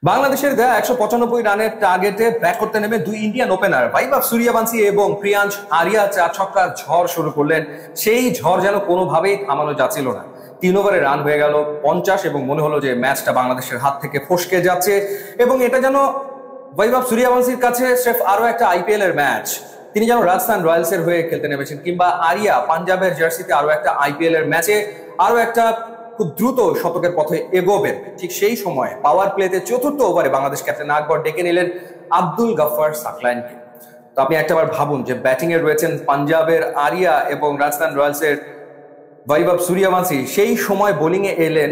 বাংলাদেশের দেয়া ১৯৫ রানের টার্গেটে ব্যাট করতে নেমে দুই ইন্ডিয়ান ওপেনার বৈভব সূর্যবংশী এবং প্রিয়াংশ আরিয়া চার ছক্কার ঝড় শুরু করলেন। সেই ঝড় যেন কোনোভাবেই থামানো যাচ্ছিল না। ৩ ওভারে রান হয়ে গেল ৫০ এবং মনে হলো যে ম্যাচটা বাংলাদেশের হাত থেকে ফসকে যাচ্ছে। এবং এটা যেন বৈভব সূর্যবংশীর কাছে স্রেফ আরো একটা আইপিএল এর ম্যাচ। তিনি যেন রাজস্থান রয়্যালস এর হয়ে খেলতে নেমেছেন, কিংবা আরিয়া পাঞ্জাবের জার্সিতে আরো একটা আইপিএল এর ম্যাচে আরো একটা খুব দ্রুত শতকের পথে এগোবেন। ঠিক সেই সময় পাওয়ার প্লেতে চতুর্থ ওভারে বাংলাদেশ ক্যাপ্টেন আকবর ডেকে নিলেন আব্দুল গাফফার সাকলাইনকে। তো আপনি একটাবার ভাবুন যে ব্যাটিং এ রয়েছেন পাঞ্জাবের আরিয়া এবং রাজস্থান রয়্যালস এর বৈভব সূর্যবংশী, সেই সময় বোলিং এ এলেন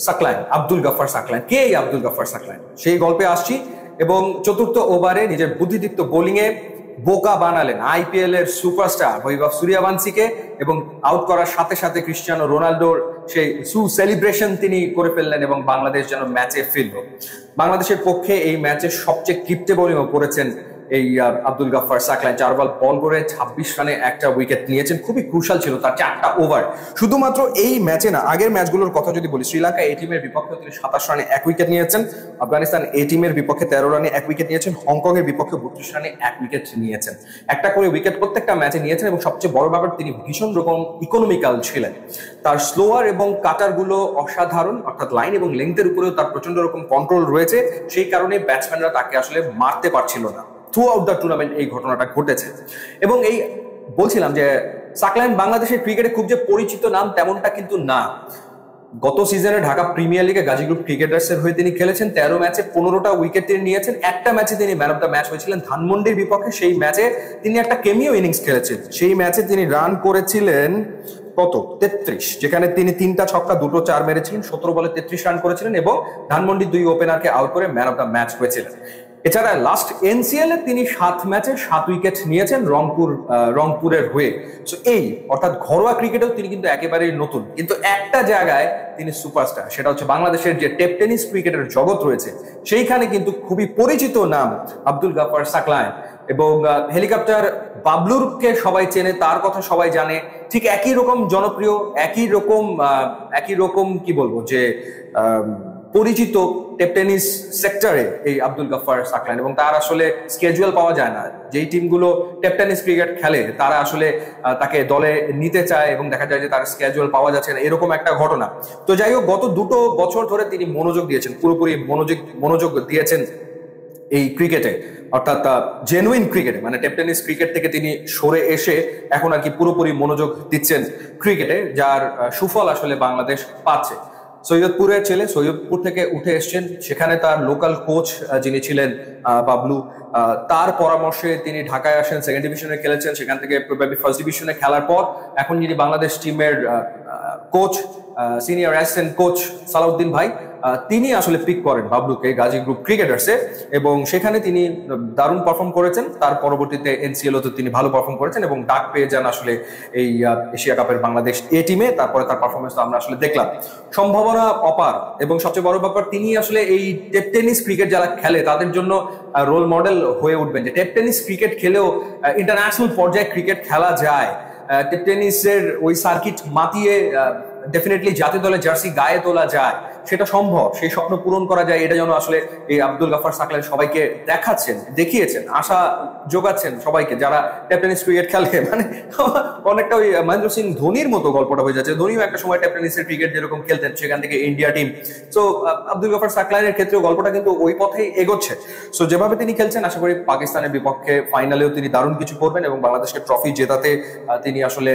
সাকলাইন, আব্দুল গাফফার সাকলাইন। কে এই আব্দুল গাফফার সাকলাইন, সেই গল্পে আসছি। এবং চতুর্থ ওভারে নিজের বুদ্ধিদীপ্ত বোলিং এ বোকা বানালেন আইপিএল এর সুপারস্টার বৈভব সূর্যবংশীকে, এবং আউট করার সাথে সাথে ক্রিস্টিয়ানো রোনাল্ডোর সেই সেলিব্রেশন তিনি করে ফেললেন এবং বাংলাদেশ যেন ম্যাচে ফিরল। বাংলাদেশের পক্ষে এই ম্যাচে সবচেয়ে কিপ্টে বোলিংও করেছেন এই আব্দুল গাফফার সাকলাইন। 4 বল বল করে 26 রানে একটা উইকেট নিয়েছেন। খুবই ক্রুশাল ছিল তার 4টা ওভার। শুধুমাত্র এই ম্যাচে না, আগের ম্যাচগুলোর কথা যদি বলি, শ্রীলঙ্কা এ টিমের বিপক্ষে তিনি 27 রানে 1 উইকেট নিয়েছেন, আফগানিস্তান এ টিমের বিপক্ষে 13 রানে 1 উইকেট নিয়েছেন, হংকং এর বিপক্ষে 32 রানে 1 উইকেট নিয়েছেন। একটা করে উইকেট প্রত্যেকটা ম্যাচে নিয়েছেন। এবং সবচেয়ে বড় ব্যাপার, তিনি ভীষণ রকম ইকোনমিক্যাল ছিলেন। তার স্লোয়ার এবং কাটার গুলো অসাধারণ, অর্থাৎ লাইন এবং লেন্থের উপরেও তার প্রচন্ড রকম কন্ট্রোল রয়েছে। সেই কারণে ব্যাটসম্যানরা তাকে আসলে মারতে পারছিল না। থ্রু আউট দ্য টুর্নামেন্ট এই ঘটনাটা ঘটেছে। এবং এই বলছিলাম যে সাকলাইন বাংলাদেশের ক্রিকেটে খুব যে পরিচিত নাম তেমনটা কিন্তু না। গত সিজনে ঢাকা প্রিমিয়ার লিগে গাজী গ্রুপ ক্রিকেটার্স এর হয়ে তিনি খেলেছেন। 13 ম্যাচে 15টা উইকেট তিনি নিয়েছেন। একটা ম্যাচে তিনি ম্যান অফ দ্য ম্যাচ হয়েছিলেন ধানমন্ডির বিপক্ষে। সেই ম্যাচে তিনি একটা কেমিও ইনিংস খেলেছেন। সেই ম্যাচে তিনি রান করেছিলেন কত, 33, যেখানে তিনি 3টা ছক্কা 2টো 4 মেরেছিলেন, 17 বলে 33 রান করেছিলেন এবং ধানমন্ডির 2 ওপেনারকে আউট করে ম্যান অফ দ্য ম্যাচ হয়েছিলেন। এছাড়া লাস্ট এনসিএল এ তিনি 7 ম্যাচে 7 উইকেট নিয়েছেন রংপুরের হয়ে। সো এই অর্থাৎ ঘরোয়া ক্রিকেটেও তিনি কিন্তু একেবারেই নতুন, কিন্তু একটা জায়গায় তিনি সুপারস্টার। সেটা হচ্ছে বাংলাদেশের যে টেপ টেনিস ক্রিকেটের জগৎ রয়েছে সেইখানে কিন্তু খুবই পরিচিত নাম আব্দুল গাফফার সাকলাইন। এবং হেলিকপ্টার বাবলুরকে সবাই চেনে, তার কথা সবাই জানে। ঠিক একই রকম জনপ্রিয়, একই রকম কি বলবো যে পরিচিত টেপ টেনিস সেক্টরে এই আব্দুল গাফফার সাকলাইন। এবং তার আসলে স্কেজুয়াল পাওয়া যায় না। যেই টিমগুলো টেপ টেনিস ক্রিকেট খেলে তারা আসলে তাকে দলে নিতে চায় এবং দেখা যায় যে তার স্কেজুয়াল পাওয়া যাচ্ছে না, এরকম একটা ঘটনা। তো যাই হোক, গত 2 বছর ধরে তিনি মনোযোগ দিয়েছেন, পুরোপুরি মনোযোগ দিয়েছেন এই ক্রিকেটে, অর্থাৎ জেনুইন ক্রিকেটে। মানে টেপ টেনিস ক্রিকেট থেকে তিনি সরে এসে এখন আর কি পুরোপুরি মনোযোগ দিচ্ছেন ক্রিকেটে, যার সুফল আসলে বাংলাদেশ পাচ্ছে। সৈয়দপুরের ছেলে, সৈয়দপুর থেকে উঠে এসছেন। সেখানে তার লোকাল কোচ যিনি ছিলেন বাবলু, তার পরামর্শে তিনি ঢাকায় আসেন। সেকেন্ড ডিভিশনে খেলেছেন, সেখান থেকে ফার্স্ট ডিভিশনে খেলার পর এখন যিনি বাংলাদেশ টিমের coach, senior assistant coach Salauddin ভাই, তিনি আসলে পিক করেন বাবলুকে গাজী গ্রুপ ক্রিকেটার্সে। এবং সেখানে তিনি দারুণ পারফর্ম করেছেন। তার পরবর্তীতে এনসিএল তো তিনি ভালো পারফর্ম করেছেন এবং ডাক পেয়ে যান আসলে এই এশিয়া কাপের বাংলাদেশ এ টিমে। তারপরে তার পারফরমেন্স আমরা আসলে দেখলাম, সম্ভাবনা অপার। এবং সবচেয়ে বড় ব্যাপার, তিনি আসলে এই টেপ টেনিস ক্রিকেট যারা খেলে তাদের জন্য রোল মডেল হয়ে উঠবেন, যে টেপ টেনিস ক্রিকেট খেলেও ইন্টারন্যাশনাল পর্যায়ে ক্রিকেট খেলা যায়। টেপ টেনিসের ওই সার্কিট মাতিয়ে ডেফিনেটলি জাতীয় দলের জার্সি গায়ে তোলা যায়, সেটা সম্ভব। সেই স্বপ্ন পূরণ করা যায়, এটা যেন আসলে এই আব্দুল গাফফার সাকলাইন সবাইকে দেখিয়েছেন, আশা যোগাচ্ছেন সবাইকে যারা টেপ টেনিস ক্রিকেট খেলে। মানে অনেকটা ওই মহেন্দ্র সিং ধোনির মতো গল্পটা হয়ে যাচ্ছে। ধোনিও একটা সময় টেপ টেনিসের ক্রিকেট যেরকম খেলতেন, সেখান থেকে India team. So Abdul Gaffar সাকলাইনের ক্ষেত্রেও গল্পটা কিন্তু ওই পথেই এগোচ্ছে। সো যেভাবে তিনি খেলছেন, আশা করি পাকিস্তানের বিপক্ষে ফাইনালেও তিনি দারুণ কিছু করবেন এবং বাংলাদেশকে ট্রফি জেতাতে তিনি আসলে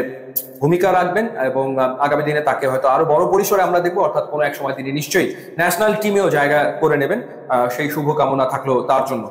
ভূমিকা রাখবেন। এবং আগামী দিনে তাকে হয়তো আরো বড় পরিসরে আমরা দেখবো, অর্থাৎ কোনো এক সময় তিনি নিশ্চয়ই ন্যাশনাল টিমেও জায়গা করে নেবেন। সেই শুভকামনা থাকলো তার জন্য।